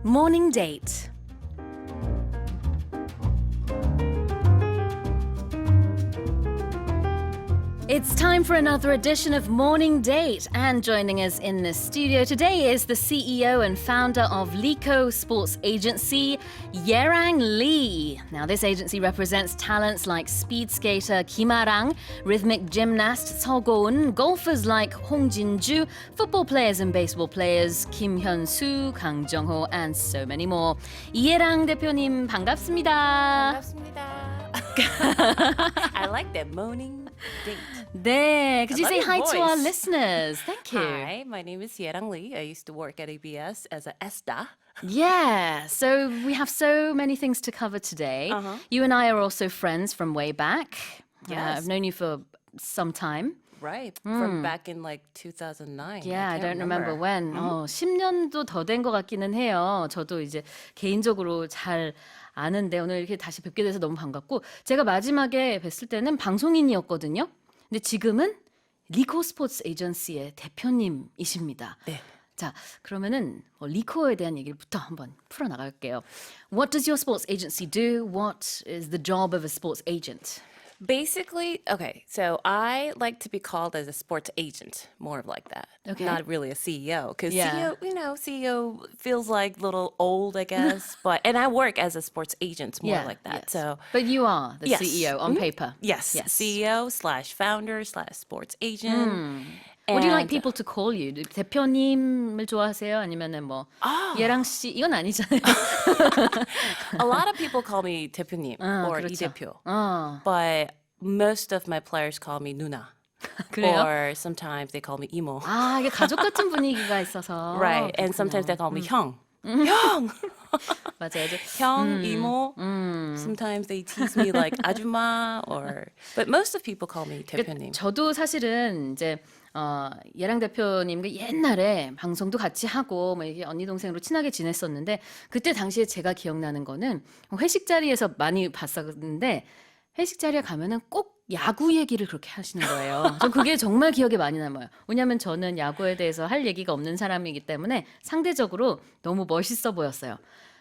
Morning Date. It's time for another edition of Morning Date, and joining us in the studio today is the CEO and founder of Lico Sports Agency, Yerang Lee. Now, this agency represents talents like speed skater Kim Ah-rang, rhythmic gymnast Seo Go-eun, golfers like Hong Jin-ju, football players and baseball players Kim Hyun-soo, Kang Jung-ho, and so many more. 이예랑 대표님 반갑습니다. 반갑습니다. I like that morning date. 네, could you I say love hi your to our voice. listeners? Thank you. Hi, my name is Yerang Lee. I used to work at ABS as a ESTA. Yeah, so we have so many things to cover today. You and I are also friends from way back. Yes. I've known you for some time. Right, from back in like 2009. Yeah, I can't don't remember when. 10년도 더 된 것 같기는 해요. 저도 이제 개인적으로 잘 아는데 오늘 이렇게 다시 뵙게 돼서 너무 반갑고, 제가 마지막에 뵀을 때는 방송인이었거든요. 근데 지금은 리코 스포츠 에이전시의 대표님이십니다. 네. 자, 그러면은 리코에 대한 얘기부터 한번 풀어나갈게요. What does your sports agency do? What is the job of a sports agent? Basically, okay, so I like to be called as a sports agent, more of like that. Okay. Not really a CEO, because Yeah. CEO feels like a little old, I guess. And I work as a sports agent, more like that. Yes. So But you are the Yes. CEO on paper. yes, CEO slash founder slash sports agent. What do you like And- people to call you? 대표님을 좋아하세요? 아니면은 뭐 예랑 씨 이건 아니잖아요. A lot of people call me 대표님 or 이 그렇죠. 대표, 어, but most of my players call me 누나. 그래요? Or sometimes they call me 이모. 아, 이게 가족 같은 분위기가 있어서. Right, and sometimes they call me 형. 형, 맞아요. 형, 이모. Sometimes they tease me like 아줌마, but most of people call me 대표님. 저도 사실은 이제 예랑 대표님과 옛날에 방송도 같이 하고 뭐 이게 언니 동생으로 친하게 지냈었는데, 그때 당시에 제가 기억나는 거는 회식 자리에서 많이 봤었는데, 회식 자리에 가면은 꼭 야구 얘기를 그렇게 하시는 거예요. 전 그게 정말 기억에 많이 남아요. 왜냐하면 저는 야구에 대해서 할 얘기가 없는 사람이기 때문에 상대적으로 너무 멋있어 보였어요.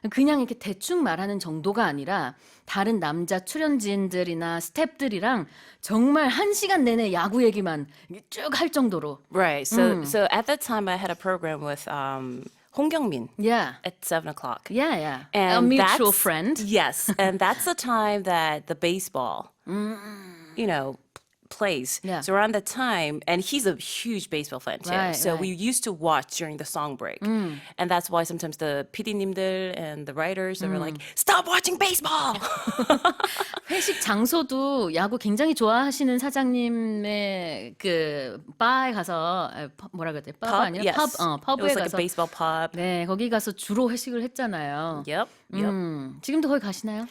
그냥 이렇게 대충 말하는 정도가 아니라 다른 남자 출연진들이나 스태프들이랑 정말 1시간 내내 야구 얘기만 쭉 할 정도로. Right, so at that time I had a program with 홍경민 Yeah. at 7:00. Yeah, yeah. A And mutual that's- friend. Yes, and that's the time that the baseball, plays. Yeah. So around that time, and he's a huge baseball fan too. Right, so right. we used to watch during the song break, and that's why sometimes the PD님들 and the writers they were like, "Stop watching baseball." 회식 장소도 야구 굉장히 좋아하시는 사장님의 그 바에 가서 뭐라 그래야 돼? 바가 아니라 yes. 펍, It 펍에 was like 가서 a baseball pub. 네, 거기 가서 주로 회식을 했잖아요. Yep. 지금도 거기 가시나요?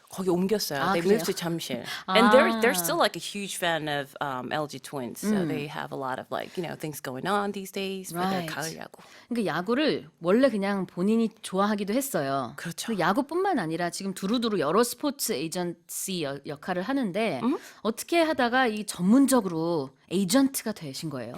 거기 옮겼어요. 아, They 그래요? moved to 잠실, and they're still like a huge fan of LG Twins. So they have a lot of things going on these days for their Right. 가을 야구. 그러니까 야구를 원래 그냥 본인이 좋아하기도 했어요. 그렇죠. 그 야구뿐만 아니라 지금 두루두루 여러 스포츠 에이전시 역할을 하는데 어떻게 하다가 이 전문적으로 에이전트가 되신 거예요?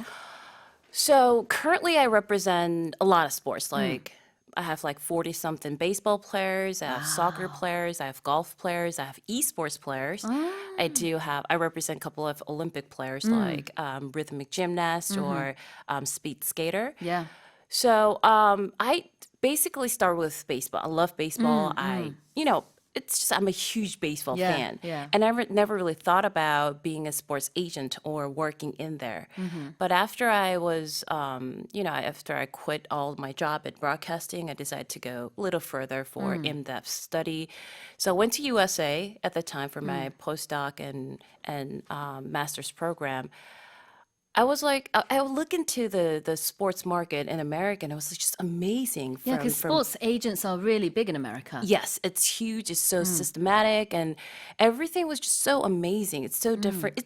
So currently I represent a lot of sports. Like I have like 40 something baseball players, I have soccer players, I have golf players, I have esports players. I represent a couple of Olympic players like rhythmic gymnast or speed skater. Yeah. So I basically start with baseball. I love baseball. It's just I'm a huge baseball Yeah, fan, yeah. and I never really thought about being a sports agent or working in there. But after I was, after I quit all my job at broadcasting, I decided to go a little further for in-depth study. So I went to USA at the time for my postdoc and master's program. I was like, I would look into the sports market in America, and it was just amazing. Yeah, because sports agents are really big in America. Yes, it's huge. It's so systematic, and everything was just so amazing. It's so different.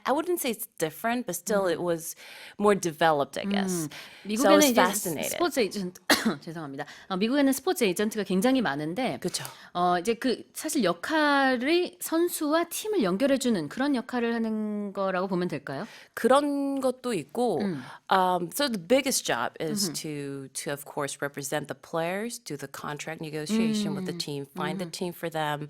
I wouldn't say it's different, but still, it was more developed, I guess. So I was 미국에는 이제 fascinated. 스포츠 에이전트 죄송합니다. 미국에는 스포츠 에이전트가 굉장히 많은데, 그쵸. 이제 그 사실 역할이 선수와 팀을 연결해주는 그런 역할을 하는 거라고 보면 될까요? 그런 것도 있고, so the biggest job is to of course represent the players, do the contract negotiation with the team, find the team for them.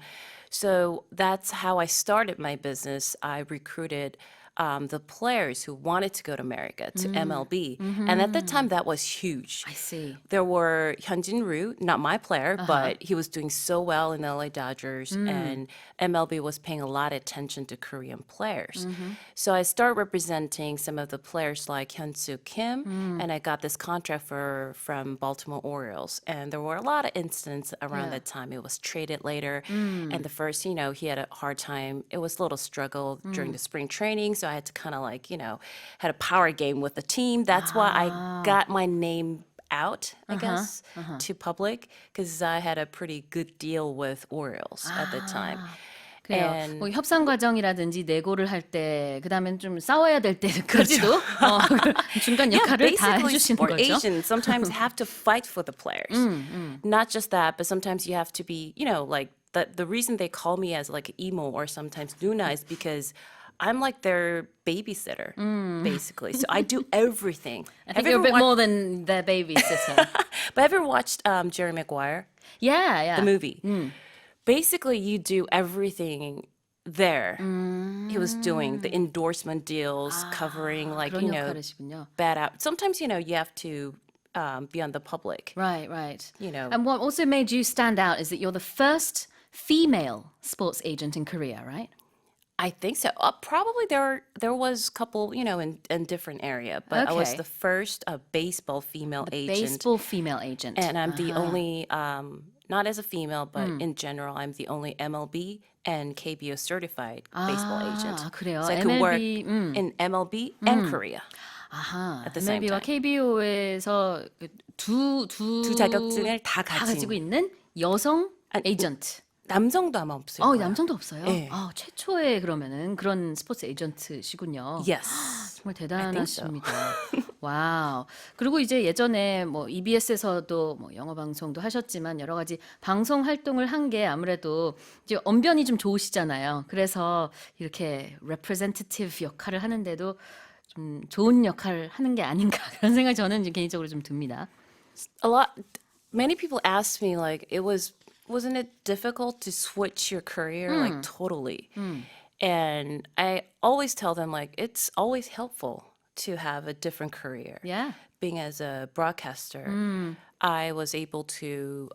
So that's how I started my business. I recruited the players who wanted to go to America, to MLB. And at the time, that was huge. I see. There were Hyunjin Ryu, not my player, but he was doing so well in the LA Dodgers, and MLB was paying a lot of attention to Korean players. So I started representing some of the players like Hyunsoo Kim, and I got this contract from Baltimore Orioles. And there were a lot of incidents around that time. It was traded later, and the first, he had a hard time. It was a little struggle during the spring training, so I had to kind of had a power game with the team. That's why I got my name out, I guess, to public, because I had a pretty good deal with Orioles at the time. 그래요. And 뭐 협상 과정이라든지 내고를 할 때, 그다음엔 좀 싸워야 될 때까지도 중간 역할을 다 basically, 해주시는 sport 거죠. agents sometimes have to fight for the players. Not just that, but sometimes you have to be, like the reason they call me as like emo or sometimes Nuna is because I'm like their babysitter, basically. So I do everything. I think you're a bit more than the babysitter. But have you ever watched Jerry Maguire, yeah. the movie? Basically, you do everything there. He was doing the endorsement deals, covering 그런 역할이시군요. bad out. Sometimes, you have to be on the public. Right, right. You know. And what also made you stand out is that you're the first female sports agent in Korea, right? I think so. Probably there was a couple, in different area, but I was Okay. the first baseball female agent. Baseball female agent. And I'm the only, not as a female, but in general, I'm the only MLB and KBO certified baseball agent. 그래요. So I could work MLB, in MLB and Korea. 아하, at the same MLB와 time. KBO에서 두 두 자격증을 다 가지고 가진. 있는 여성 에이전트. 남성도 아마 없을 거예요. 남성도 없어요. 네. 최초의 그러면은 그런 스포츠 에이전트시군요. Yes. 정말 대단하십니다. 와우. 그리고 이제 예전에 뭐 EBS에서도 뭐 영어 방송도 하셨지만 여러 가지 방송 활동을 한 게 아무래도 이제 언변이 좀 좋으시잖아요. 그래서 이렇게 representative 역할을 하는데도 좀 좋은 역할을 하는 게 아닌가 그런 생각이 저는 이제 개인적으로 좀 듭니다. Many people ask me like wasn't it difficult to switch your career like totally? And I always tell them like it's always helpful to have a different career. Yeah. Being as a broadcaster, I was able to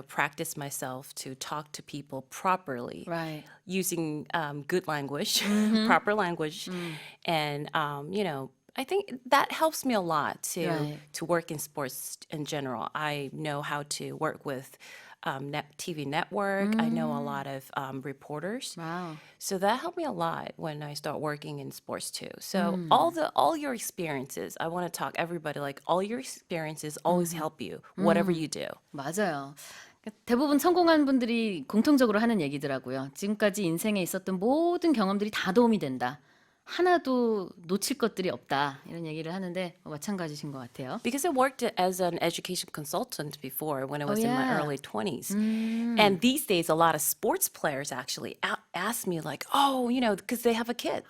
practice myself to talk to people properly. Right. Using good language, proper language, and I think that helps me a lot Right. to work in sports in general. I know how to work with TV network. I know a lot of reporters. Wow. So that helped me a lot when I start working in sports too. So all your experiences, I want to talk everybody like all your experiences always help you, whatever you do. 맞아요. 대부분 성공한 분들이 공통적으로 하는 얘기더라고요. 지금까지 인생에 있었던 모든 경험들이 다 도움이 된다. 하나도 놓칠 것들이 없다. 이런 얘기를 하는데 마찬가지신 것 같아요. Because I worked as an education consultant before when I was in my yeah. early 20s. And these days, a lot of sports players actually ask me like, because they have a kid.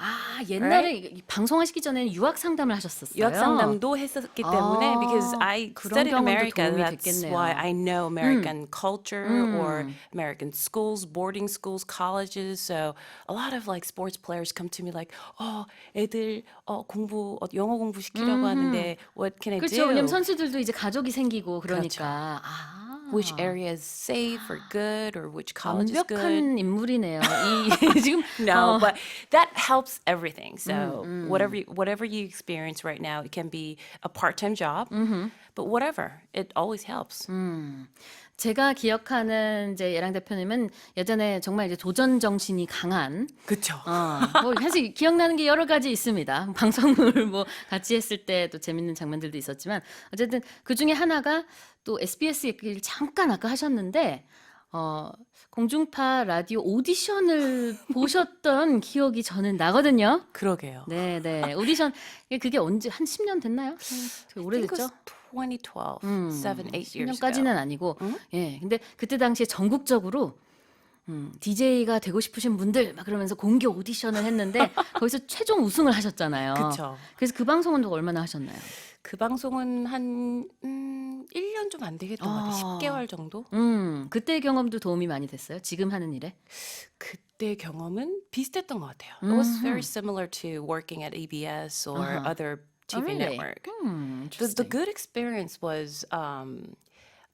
옛날에 방송하시기 전에 유학 상담을 하셨었어요. 유학 상담도 했었기 때문에 because I 그런 studied 경험도 America, 도움이 that's 됐겠네요. why I know American culture or American schools, boarding schools, colleges. So a lot of like sports players come to me like, 애들 영어 공부 시키려고 하는데 what can I 그렇죠. do? 왜냐면 선수들도 이제 가족이 생기고 그러니까 Which area is safe or good or which college is good? 완벽한 인물이네요. 이 지금 No, but that helps everything. So whatever you experience right now, it can be a part-time job, but whatever, it always helps. 제가 기억하는 이제 예랑 대표님은 예전에 정말 이제 도전 정신이 강한 그렇죠. 뭐 사실 기억나는 게 여러 가지 있습니다. 방송을 뭐 같이 했을 때 또 재밌는 장면들도 있었지만 어쨌든 그 중에 하나가 또 SBS 얘기를 잠깐 아까 하셨는데 공중파 라디오 오디션을 보셨던 기억이 저는 나거든요. 그러게요. 네, 네. 오디션 그게 언제 한 10년 됐나요? 되게 I think it 오래됐죠? was 2012, 7, 8 years ago. 10년까지는 아니고 예. 근데 그때 당시에 전국적으로 DJ가 되고 싶으신 분들 막 그러면서 공개 오디션을 했는데 거기서 최종 우승을 하셨잖아요. 그쵸. 그래서 그 방송은 또 얼마나 하셨나요? 그 방송은 한 1년 좀 안 되겠던 것 같아요. 10개월 정도? 그때의 경험도 도움이 많이 됐어요? 지금 하는 일에? 그때 경험은 비슷했던 것 같아요. It was very similar to working at ABS or other Oh, TV really? network. The Interesting. good experience was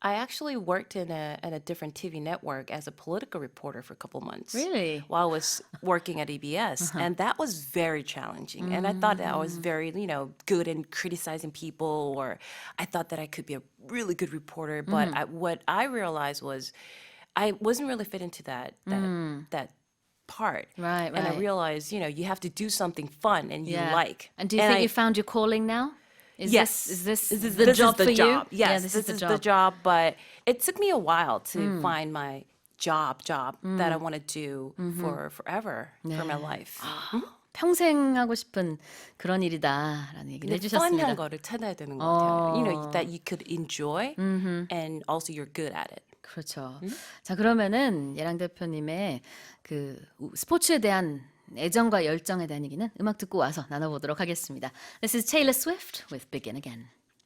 I actually worked in a different TV network as a political reporter for a couple months. Really? While I was working at ABS, and that was very challenging. And I thought that I was very, good in criticizing people, or I thought that I could be a really good reporter. But what I realized was I wasn't really fit into that part. Right, And I right. realized, you have to do something fun and you Yeah. like. And do you think you found your calling now? Yes. Is this the job for you? Yes, Yeah, this this is is the job, but it took me a while to find my job that I want to do for forever for my life. 평생 하고 싶은 그런 일이다라는 얘기를 해주셨습니다. fun한 거를 찾아야 되는 것 같아요. That you could enjoy and also you're good at it. 그렇죠. 자, 그러면은 예랑 대표님의 그 스포츠에 대한 애정과 열정에 대한 얘기는 음악 듣고 와서 나눠보도록 하겠습니다. This is Taylor Swift with Begin Again.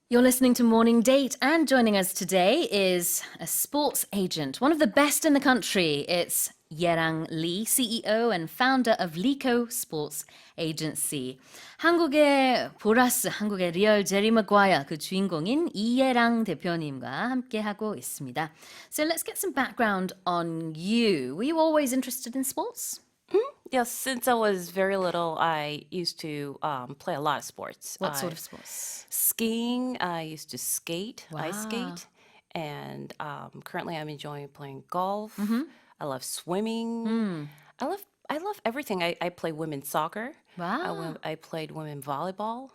You're listening to Morning Date, and joining us today is a sports agent, one of the best in the country. It's Yerang Lee, CEO and founder of Lico Sports Agency. 한국의 보라스, 한국의 리얼 제리 마과이어 그 주인공인 이예랑 대표님과 함께하고 있습니다. So let's get some background on you. Were you always interested in sports? Yes, since I was very little, I used to play a lot of sports. What sort of sports? Skiing. I used to skate, ice Wow. skate, and currently I'm enjoying playing golf. I love swimming. I love everything. I play women's soccer. Wow. I played women volleyball.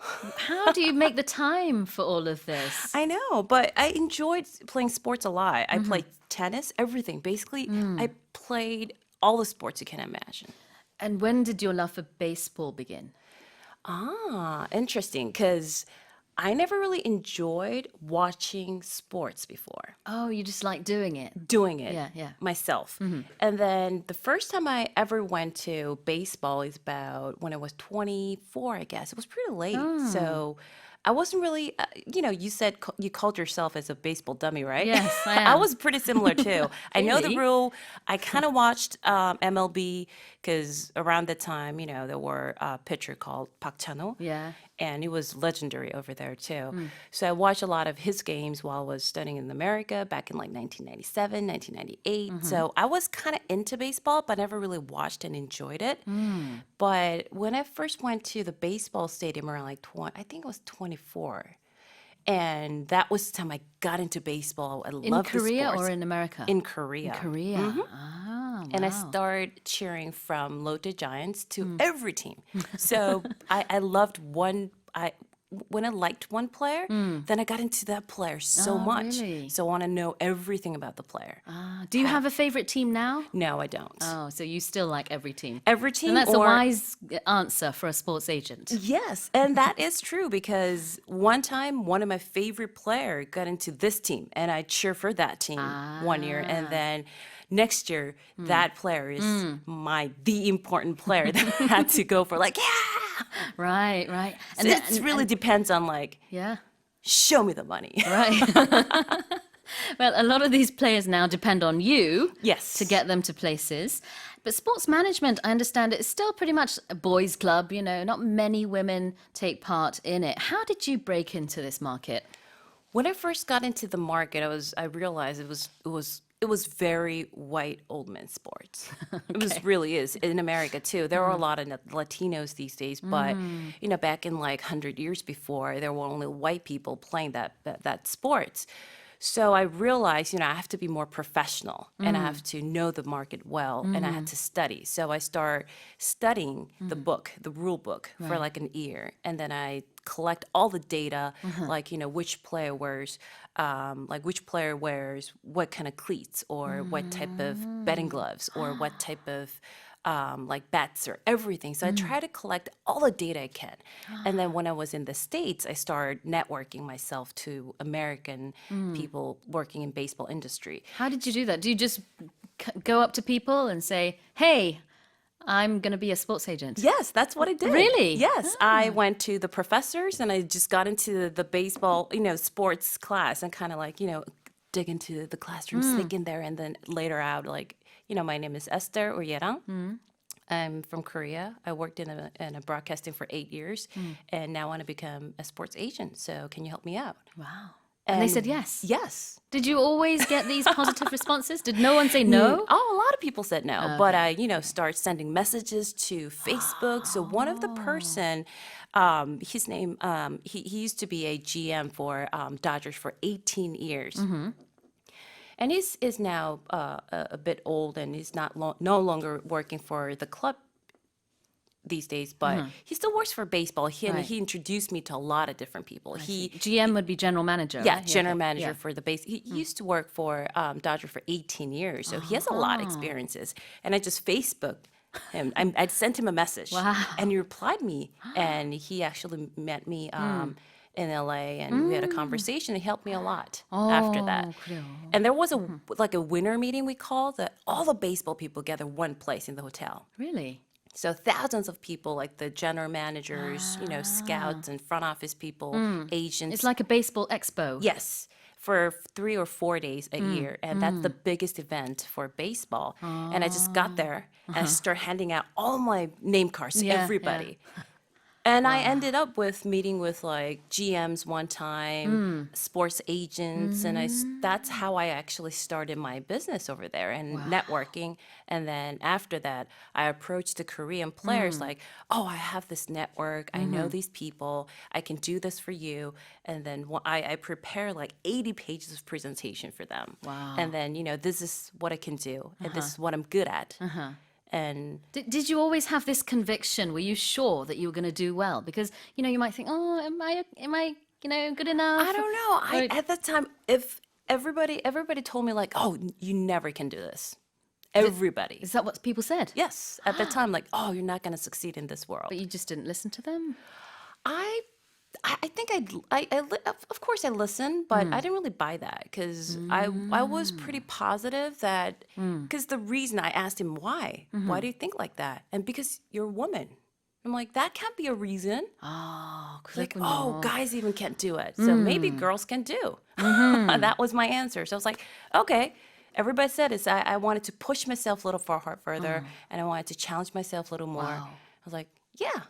How do you make the time for all of this? I know, but I enjoyed playing sports a lot. I played tennis, everything. Basically, I played all the sports you can imagine. And when did your love for baseball begin? Interesting, because I never really enjoyed watching sports before. Oh, you just like doing it. Doing it Yeah. myself. And then the first time I ever went to baseball is about when I was 24, I guess. It was pretty late. So I wasn't really, you said you called yourself as a baseball dummy, right? Yes, I I am. was pretty similar too. I know the Really? rule. I kind of watched MLB because around the time, there were a pitcher called Park Chan-ho. Yeah. And he was legendary over there too. So I watched a lot of his games while I was studying in America back in like 1997, 1998. So I was kind of into baseball, but never really watched and enjoyed it. But when I first went to the baseball stadium around like I think it was 24. And that was the time I got into baseball. I In loved the Korea sports. or in America? In Korea. Korea. Ah, And I wow. started cheering from Lotte Giants to every team. So I loved when I liked one player, then I got into that player so Oh, much. really? So I want to know everything about the player. Do you have a favorite team now? No, I don't. Oh, so you still like every team. Every team And that's a or wise answer for a sports agent. yes, and that is true because one time one of my favorite player got into this team and I cheer for that team one year and then next year that player is the important player that I had to go for like Right. And it really depends on like yeah, show me the money. right. Well, a lot of these players now depend on you Yes. to get them to places. But sports management, I understand, it's still pretty much a boys' club. Not many women take part in it. How did you break into this market? When I first got into the market, I realized it was very white old men sports. It was really is in America too. There are a lot of Latinos these days, but back in like 100 years before, there were only white people playing that sports. So I realized, I have to be more professional and I have to know the market well and I had to study. So I start studying the book, the rule book for like an year. And then I collect all the data, like, which player wears what kind of cleats or what type of betting gloves or what type of like bets or everything. So I try to collect all the data I can. And then when I was in the States, I started networking myself to American people working in baseball industry. How did you do that? Do you just go up to people and say, "Hey, I'm going to be a sports agent"? Yes, that's what I did. Really? Yes, I went to the professors and I just got into the baseball, sports class and kind of like, dig into the classroom, sneak in there, and then later out, like, my name is Esther Uryerang. I'm from Korea. I worked in a broadcasting for 8 years, and now I want to become a sports agent. So can you help me out? Wow. And they said yes. Yes. Did you always get these positive responses? Did no one say no? Oh, a lot of people said no, but I, start sending messages to Facebook. So one of the person, his name, he used to be a GM for Dodgers for 18 years. And he's is now a bit old, and he's no longer working for the club these days, but he still works for baseball. And Right. he introduced me to a lot of different people. GM would be general manager. Yeah, right? general okay. manager Yeah. for the base. He used to work for Dodger for 18 years, so he has a lot of experiences. And I just Facebooked him. I sent him a message, Wow. and he replied me. And he actually met me in LA, and we had a conversation. He helped me a lot after that. 그래요. And there was a winter meeting we called that all the baseball people gather one place in the hotel. Really? So thousands of people, like the general managers, scouts and front office people, agents. It's like a baseball expo. Yes, for 3 or 4 days a year. And that's the biggest event for baseball. And I just got there and I started handing out all my name cards to Yeah, everybody. And I ended up with meeting with like GMs one time, sports agents, and that's how I actually started my business over there and networking. And then after that, I approached the Korean players like, "Oh, I have this network. I know these people. I can do this for you." And then I prepare like 80 pages of presentation for them. Wow. And then, this is what I can do, and this is what I'm good at. And Did you always have this conviction? Were you sure that you were going to do well? Because you might think, "Oh, am I good enough?" I don't know. At that time, if everybody told me like, "Oh, you never can do this." Everybody. Is that what people said? Yes, at that time, like, "Oh, you're not going to succeed in this world." But you just didn't listen to them? I think of course I listened, but I didn't really buy that because I was pretty positive that because the reason I asked him why do you think like that, and because you're a woman. I'm like, that can't be a reason. 아, Like, 그랬군요. oh, guys even can't do it. So maybe girls can do. That was my answer. So I was like, okay. Everybody said is I wanted to push myself a little further, and I wanted to challenge myself a little more. Wow. I was like, yeah.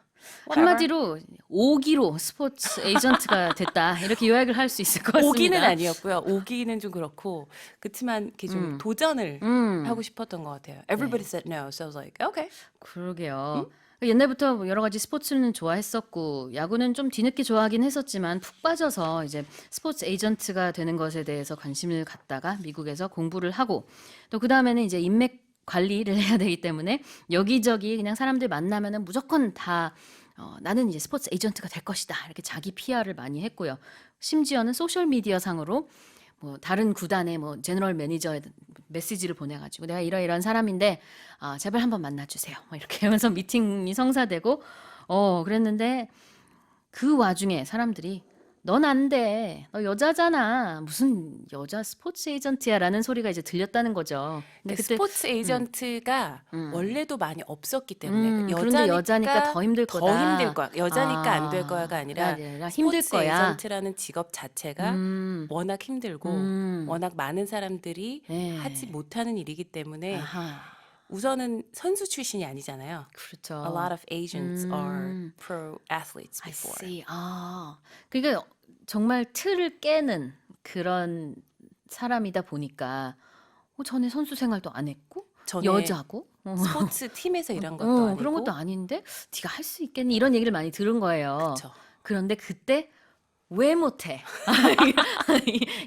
whatever. 한마디로 오기로 스포츠 에이전트가 됐다. 이렇게 요약을 할 수 있을 것 같습니다. 오기는 아니었고요. 오기는 좀 그렇고 그렇지만 이렇게 좀 도전을 하고 싶었던 것 같아요. Everybody said no, so I was like, okay. 그러게요. 옛날부터 뭐 여러 가지 스포츠는 좋아했었고 야구는 좀 뒤늦게 좋아하긴 했었지만 푹 빠져서 이제 스포츠 에이전트가 되는 것에 대해서 관심을 갖다가 미국에서 공부를 하고 또 그다음에는 이제 인맥 관리를 해야 되기 때문에 여기저기 그냥 사람들 만나면은 무조건 다 나는 이제 스포츠 에이전트가 될 것이다. 이렇게 자기 PR을 많이 했고요. 심지어는 소셜 미디어 상으로 뭐 다른 구단의 뭐 제너럴 매니저에 메시지를 보내가지고 내가 이러이러한 사람인데 제발 한번 만나주세요. 뭐 이렇게 하면서 미팅이 성사되고 그랬는데 그 와중에 사람들이 넌 안 돼. 너 여자잖아. 무슨 여자 스포츠 에이전트야라는 소리가 이제 들렸다는 거죠. 근데 그때 스포츠 에이전트가 원래도 많이 없었기 때문에 그런데 여자니까 더 힘들 거다. 더 힘들 거야. 여자니까 안 될 거야가 아니라 힘들 스포츠 거야. 에이전트라는 직업 자체가 워낙 힘들고 워낙 많은 사람들이 네. 하지 못하는 일이기 때문에 아하, 우선은 선수 출신이 아니잖아요. 그렇죠. A lot of agents are pro athletes I before. see. 그러니까 정말 틀을 깨는 그런 사람이다 보니까 전에 선수 생활도 안 했고 전에 여자고 스포츠 팀에서 일한 것도 아니고 그런 것도 아닌데 네가 할 수 있겠니 이런 얘기를 많이 들은 거예요. 그쵸. 그런데 그때 왜 못해?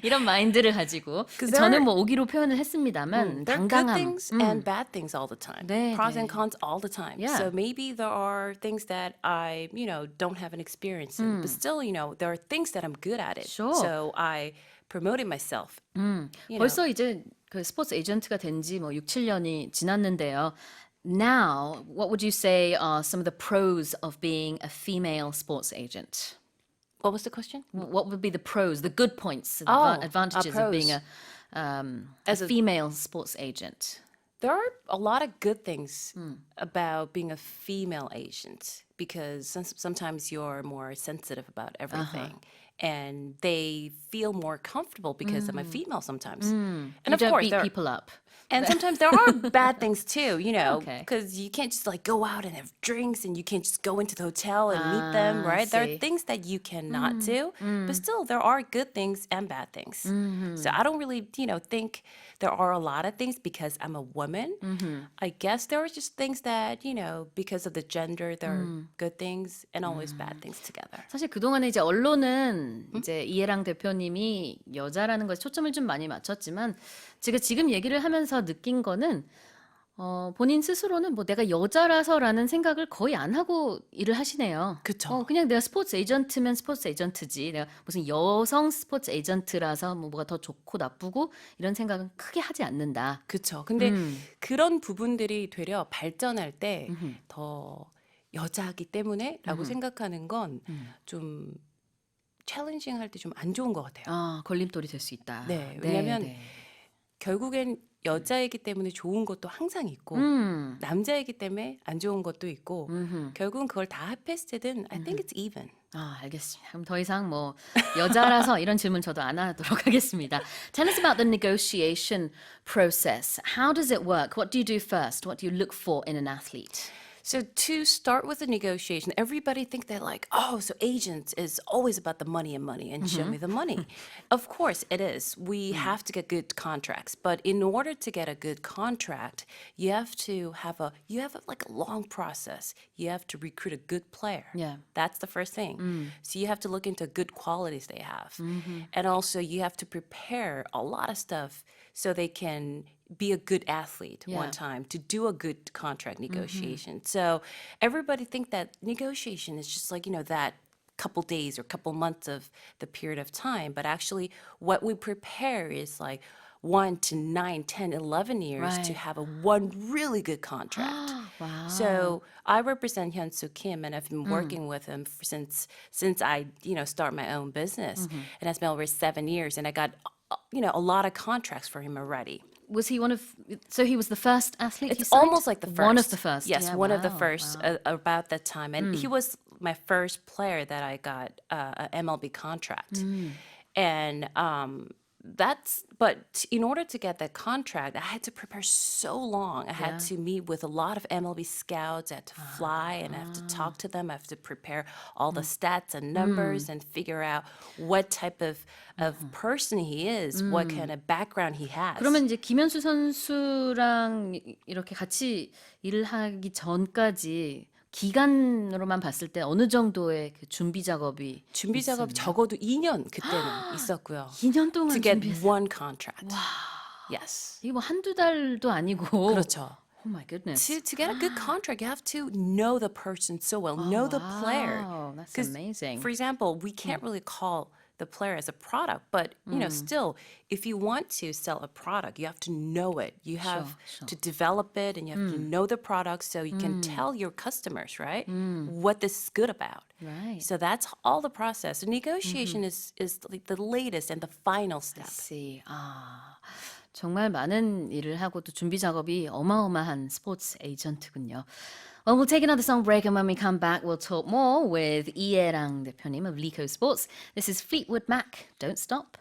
이런 마인드를 가지고 there 저는 뭐 오기로 표현을 했습니다만 There are good 당당함. things and bad things all the time. 네, Pros 네. and cons all the time. Yeah. So maybe there are things that I, don't have an experience in, but still, there are things that I'm good at it. Sure. So I promoted myself. you know. 벌써 이제 그 스포츠 에이전트가 된 지 뭐 6, 7년이 지났는데요. Now, what would you say are some of the pros of being a female sports agent? What was the question? What would be the pros, the good points, the Oh, advantages of being pros. a As a- female sports agent? There are a lot of good things about being a female agent because sometimes you're more sensitive about everything. And they feel more comfortable because I'm a female sometimes. And You of don't course, beat people up. and sometimes there are bad things too, Okay. because you can't just like go out and have drinks and you can't just go into the hotel and meet them, right? There see. are things that you cannot do, but still there are good things and bad things. So I don't really, think there are a lot of things because I'm a woman. I guess there are just things that, because of the gender, there are good things and always bad things together. 사실 그동안에 이제 언론은 이제 이해랑 대표님이 여자라는 것에 초점을 좀 많이 맞췄지만 제가 지금 얘기를 하면서 느낀 거는 본인 스스로는 뭐 내가 여자라서라는 생각을 거의 안 하고 일을 하시네요. 그쵸. 그냥 내가 스포츠 에이전트면 스포츠 에이전트지. 내가 무슨 여성 스포츠 에이전트라서 뭐 뭐가 더 좋고 나쁘고 이런 생각은 크게 하지 않는다. 그쵸. 근데 그런 부분들이 되려 발전할 때 더 여자이기 때문에라고 생각하는 건 좀 챌린징 할 때 좀 안 좋은 것 같아요. 걸림돌이 될 수 있다. 네, 왜냐면 결국엔 여자이기 때문에 좋은 것도 항상 있고 남자이기 때문에 안 좋은 것도 있고 결국은 그걸 다 합했을 때는 I think it's even. 알겠습니다. 그럼 더 이상 뭐 여자라서 이런 질문 저도 안 하도록 하겠습니다. Tell us about the negotiation process. How does it work? What do you do first? What do you look for in an athlete? So to start with the negotiation, everybody think they're like, oh, so agents is always about the money and show me the money. Of course it is. We have to get good contracts, but in order to get a good contract, you have like a long process. You have to recruit a good player. Yeah. That's the first thing. So you have to look into good qualities they have. And also you have to prepare a lot of stuff so they can be a good athlete Yeah. one time to do a good contract negotiation. So everybody think that negotiation is just like, that couple days or couple months of the period of time. But actually what we prepare is like 1 to 9, 10, 11 years to Right. have one really good contract. Wow. So I represent Hyun-Soo Kim, and I've been working with him since I start my own business, and it's been over 7 years, and I got a lot of contracts for him already. Was he so he was the first athlete you It's signed? almost like the first. One of the first. Yes, Yeah, one of the wow, first wow. about that time, and he was my first player that I got an MLB contract, and but in order to get that contract, I had to prepare so long. I had to meet with a lot of MLB scouts. I had to fly and I have to talk to them. I have to prepare all the stats and numbers and figure out what type of person he is, what kind of background he has. 그러면 이제 김현수 선수랑 이렇게 같이 일을 하기 전까지 기간으로만 봤을 때 어느 정도의 그 준비 작업이 준비 작업이 적어도 2년 그때는 있었고요. 2년 동안 To get 준비했어요. one contract. Yes. 이게 뭐 한두 달도 아니고. 그렇죠. Oh my goodness. To get a good contract, you have to know the person so well, know the player. Wow, that's 'Cause, amazing. For example, we can't really call the player as a product, but still, if you want to sell a product, you have to know it. You have sure. to develop it, and you have to know the product so you can tell your customers, right, what this is good about. Right. So that's all the process. So negotiation is like the latest and the final step. see. 정말 많은 일을 하고 또 준비 작업이 어마어마한 스포츠 에이전트군요. Well, we'll take another song break, and when we come back, we'll talk more with 이해랑 대표님 of Lico Sports. This is Fleetwood Mac. Don't stop.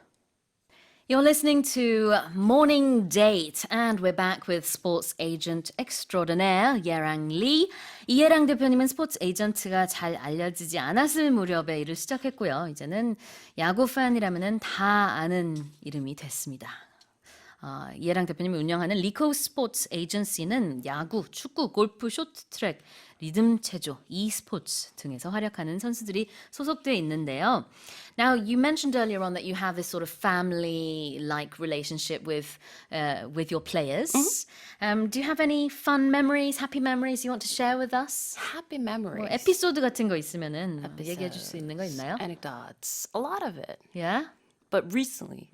You're listening to Morning Date, and we're back with sports agent extraordinaire 예랑 리. 이해랑 대표님은 스포츠 에이전트가 잘 알려지지 않았을 무렵에 일을 시작했고요. 이제는 야구 팬이라면은 다 아는 이름이 됐습니다. 이해랑 대표님이 운영하는 리코 스포츠 에이전시는 야구, 축구, 골프, 쇼트트랙, 리듬 체조, e스포츠 등에서 활약하는 선수들이 소속돼 있는데요. Now, you mentioned earlier on that you have this sort of family-like relationship with your players. Do you have any fun memories, happy memories you want to share with us? Happy memories. 뭐 에피소드 같은 거 있으면은 얘기해 줄 수 있는 거 있나요? Anecdotes. A lot of it. Yeah? But recently,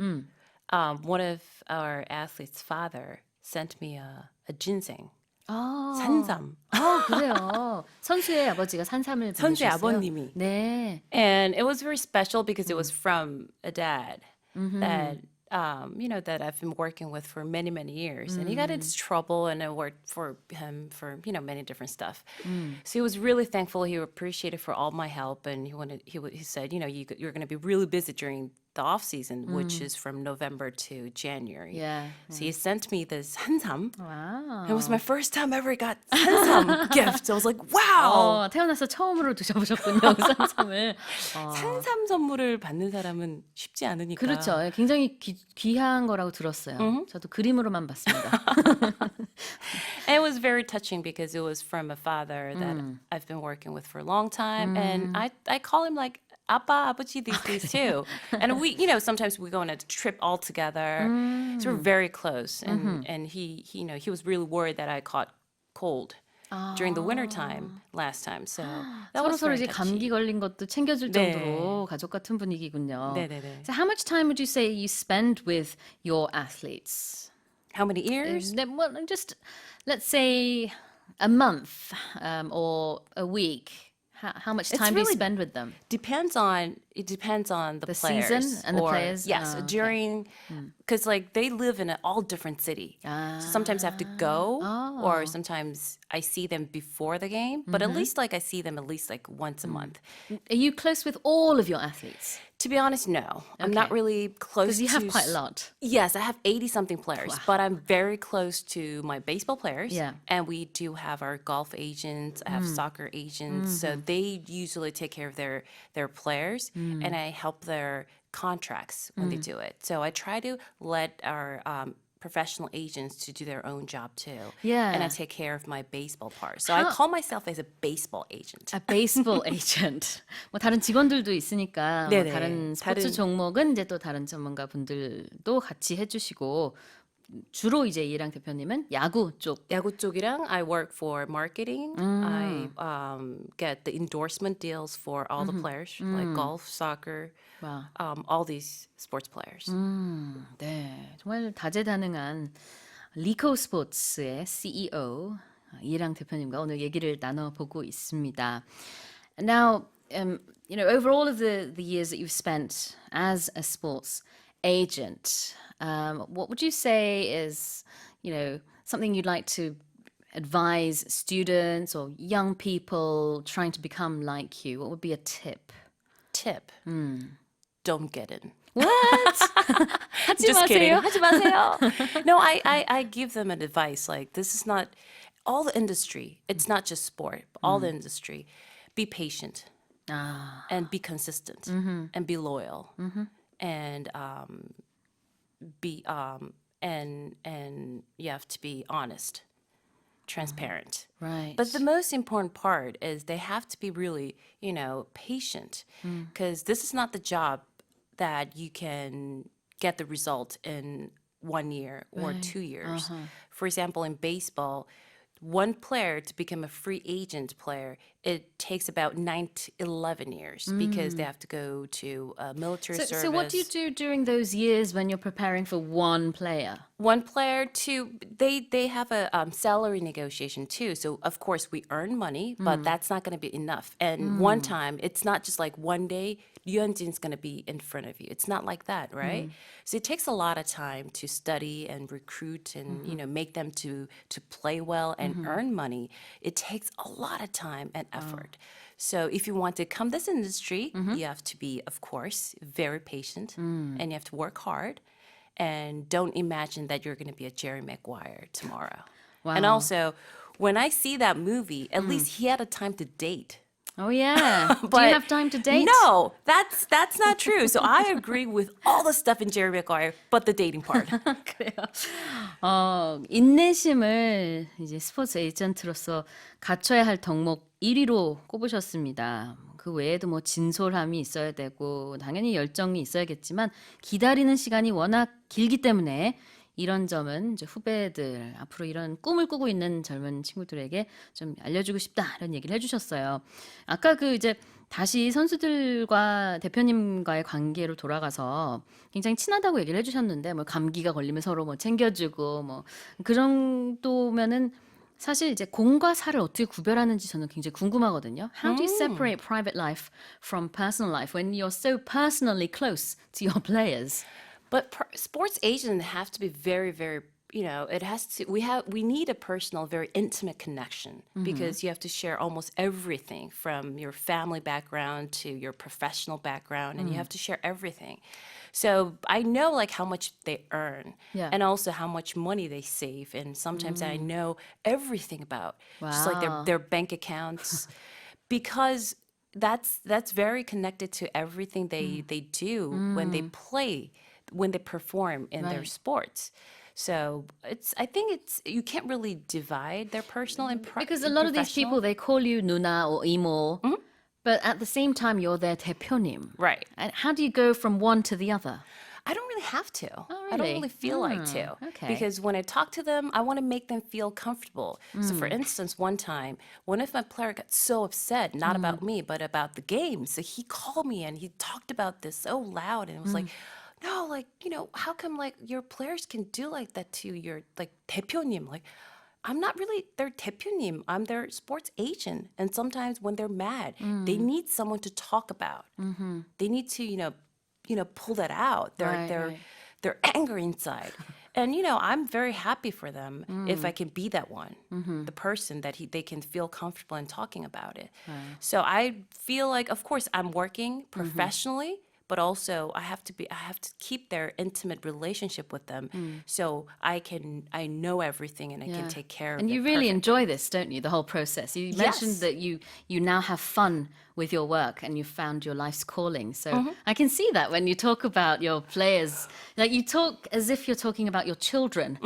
one of our athletes' father sent me a ginseng. 산삼. 그래요. 선수의 아버지가 산삼을 선수의 보내주셨어요. 아버님이. 네. And it was very special because it was from a dad that that I've been working with for many, many years. And he got into trouble, and I worked for him for, many different stuff. So he was really thankful. He appreciated for all my help. And he said, you're going to be really busy during the off season, which is from November to January. Yeah. So he sent me this hansam. Wow. It was my first time ever got hansam gift. I was like, wow. 태어나서 처음으로 드셔보셨군요, 그 산삼을. 산삼 선물을 받는 사람은 쉽지 않으니까. 그렇죠. 예, 굉장히 귀한 거라고 들었어요. 저도 그림으로만 봤습니다. And it was very touching because it was from a father that I've been working with for a long time. And I call him like 아빠, 아버지 these days too. And we, sometimes we go on a trip all together. So we're very close. And he was really worried that I caught cold during the winter time last time. So that 서로 was 서로 very 이제 감기 touchy. 걸린 것도 챙겨줄 네. 정도로 가족 같은 분위기군요. 네네네. So how much time would you say you spend with your athletes? How many years? Well, just let's say a month or a week. How much time do you really spend with them? Depends on the The players season and the or- players? Yes, Oh, okay. during because like they live in an all different city. So sometimes I have to go, or sometimes I see them before the game. But at least like I see them at least like once a month. Are you close with all of your athletes? To be honest, no, I'm not Okay. really close. Because you have to quite a lot. Yes, I have 80 something players, but I'm very close to my baseball players. Yeah. And we do have our golf agents, I have soccer agents. So they usually take care of their players and I help their contracts when they do it. So I try to let our professional agents to do their own job too. Yeah. And I take care of my baseball part. So I call myself as a baseball agent. A baseball agent. 뭐 다른 직원들도 있으니까 뭐 네네. 다른 스포츠 다른- 종목은 이제 또 다른 전문가 분들도 같이 해주시고 주로 이제 이랑 대표님은 야구 쪽. 야구 쪽이랑 I work for marketing. I get the endorsement deals for all the players, like golf, soccer, 와. all these sports players. 네, 정말 다재다능한 리코 스포츠의 CEO 이랑 대표님과 오늘 얘기를 나눠보고 있습니다. Now, over all of the years that you've spent as a sports agent, what would you say is, something you'd like to advise students or young people trying to become like you? What would be a tip? Tip: don't get in. 하지 Just 마세요. kidding. 하지 마세요. No, I give them an advice like this is not all the industry. It's not just sport. But all the industry. Be patient and be consistent and be loyal and be and you have to be honest, transparent. Right. But the most important part is they have to be really, patient because this is not the job that you can get the result in 1 year or 2 years. For example, in baseball, one player to become a free agent player, it takes about 9 to 11 years because they have to go to military service. So what do you do during those years when you're preparing for one player? One player to they have a salary negotiation too. So of course we earn money, but that's not going to be enough. And one time, it's not just like one day Yuanjin's going to be in front of you. It's not like that, right? So it takes a lot of time to study and recruit and make them to play well and earn money. It takes a lot of time and effort. So if you want to come this industry, you have to be, of course, very patient and you have to work hard. And don't imagine that you're going to be a Jerry Maguire tomorrow. And Wow. also, when I see that movie, at least he had a time to date. Oh yeah. Do But you have time to date? No, that's not true. So I agree with all the stuff in Jerry Maguire, but the dating part. 그래요. 인내심을 이제 스포츠 에이전트로서 갖춰야 할 덕목 1위로 꼽으셨습니다. 그 외에도 뭐 진솔함이 있어야 되고 당연히 열정이 있어야겠지만 기다리는 시간이 워낙 길기 때문에 이런 점은 이제 후배들 앞으로 이런 꿈을 꾸고 있는 젊은 친구들에게 좀 알려주고 싶다 이런 얘기를 해주셨어요. 아까 그 이제 다시 선수들과 대표님과의 관계로 돌아가서 굉장히 친하다고 얘기를 해주셨는데 뭐 감기가 걸리면 서로 뭐 챙겨주고 뭐 그 정도면은 사실 이제 공과 사를 어떻게 구별하는지 저는 굉장히 궁금하거든요. How do you separate private life from personal life when you're so personally close to your players? But sports agents have to be very, very, it has to, we need a personal, very intimate connection because you have to share almost everything from your family background to your professional background, and you have to share everything. So I know like how much they earn Yeah. and also how much money they save. And sometimes I know everything about just like Wow. their bank accounts because that's very connected to everything they do when they play, when they perform in their Right. sports. So I think you can't really divide their personal and Because a and lot of these professional. people, they call you 누나 or 이모, but at the same time, you're their 대표님. Right. And how do you go from one to the other? I don't really have to. Oh, I don't really? really feel like to. Okay. Because when I talk to them, I want to make them feel comfortable. So, for instance, one time, one of my player got so upset, not about me, but about the game. So he called me and he talked about this so loud and it was like, no, like, how come like your players can do like that to your like 대표님? Like, I'm not really their 대표님. I'm their sports agent. And sometimes when they're mad, they need someone to talk about. They need to, pull that out. Right, right. Their anger inside. And I'm very happy for them if I can be that one, the person that they can feel comfortable in talking about it. So I feel like, of course, I'm working professionally, but also I have to keep their intimate relationship with them, so I know everything and I can take care of And it. you really perfectly. enjoy this, don't you? The whole process. You mentioned Yes. that you now have fun with your work and you found your life's calling. So Mm-hmm. I can see that when you talk about your players, like you talk as if you're talking about your children.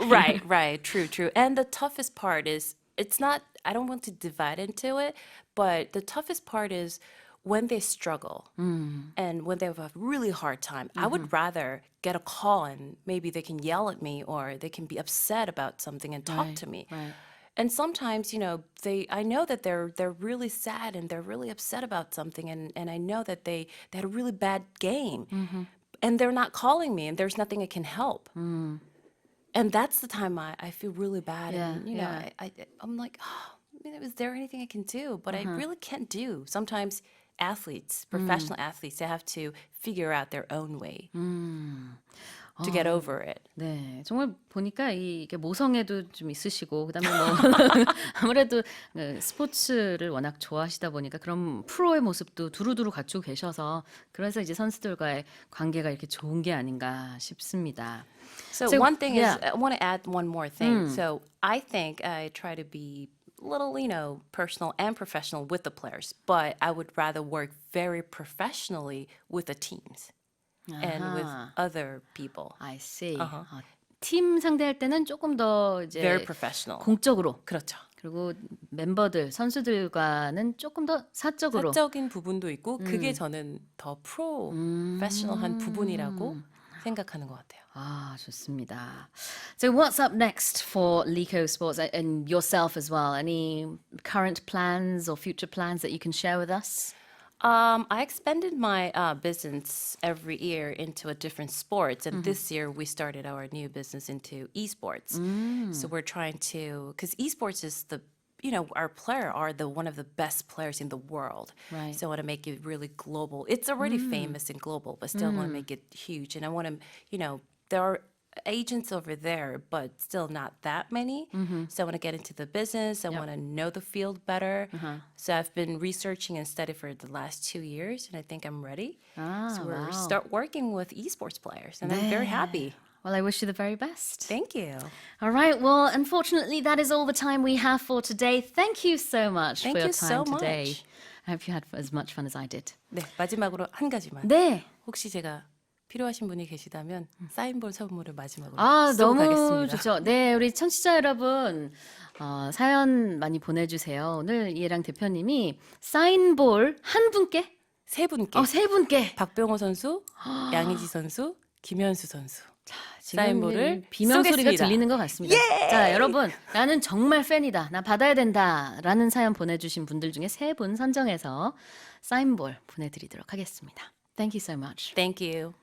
Right. True. And the toughest part is I don't want to divide into it, but the toughest part is when they struggle and when they have a really hard time. I would rather get a call and maybe they can yell at me or they can be upset about something and talk to me. right. And sometimes, I know that they're really sad and they're really upset about something, and I know that they had a really bad game, and they're not calling me, and there's nothing I can help. And that's the time I feel really bad, Yeah, and yeah. I'm like, is there anything I can do? But I really can't do. Sometimes athletes, professional athletes, they have to figure out their own way to get over it. 네, 정말 보니까 이게 모성애도 좀 있으시고 그다음에 뭐 아무래도 스포츠를 워낙 좋아하시다 보니까 그런 프로의 모습도 두루두루 갖추고 계셔서 그래서 이제 선수들과의 관계가 이렇게 좋은 게 아닌가 싶습니다. So, So, one thing yeah. is, I want to add one more thing. So I think I try to be little, personal and professional with the players, but I would rather work very professionally with the teams and with 아하. other people. I see. Uh-huh. 팀 상대할 때는 조금 더 이제 Very professional. 공적으로 그렇죠. 그리고 멤버들 선수들과는 조금 더 사적으로 사적인 부분도 있고 그게 저는 더 프로페셔널한 부분이라고 생각하는 것 같아요. 아, 좋습니다. So what's up next for Lico Sports and yourself as well? Any current plans or future plans that you can share with us? I expanded my business every year into a different sports, and this year we started our new business into esports. So we're trying to, because esports is our player are one of the best players in the world. Right. So I want to make it really global. It's already famous and global, but still want to make it huge. And I want to, there are agents over there, but still not that many. So I want to get into the business. I want to know the field better. So I've been researching and studying for the last 2 years, and I think I'm ready. So we're wow. start working with esports players, and I'm very happy. Well, I wish you the very best. Thank you. All right. Well, unfortunately, that is all the time we have for today. Thank you so much Thank for your you time so today. much. I hope you had as much fun as I did. 네, 마지막으로 한 가지만. 네. 혹시 제가 필요하신 분이 계시다면 사인볼 선물을 마지막으로 아, 쏘고 너무 가겠습니다. 좋죠. 네, 우리 청취자 여러분, 사연 많이 보내주세요. 오늘 이해랑 대표님이 사인볼 한 분께? 세 분께. 세 분께. 박병호 선수, 양희지 선수, 김현수 선수. 지금 사인볼을 비명 소리가 쏘겠습니다. 들리는 것 같습니다. 자, 여러분, 나는 정말 팬이다. 나 받아야 된다. 라는 사연 보내주신 분들 중에 3분 선정해서 사인볼 보내드리도록 하겠습니다. Thank you so much. Thank you.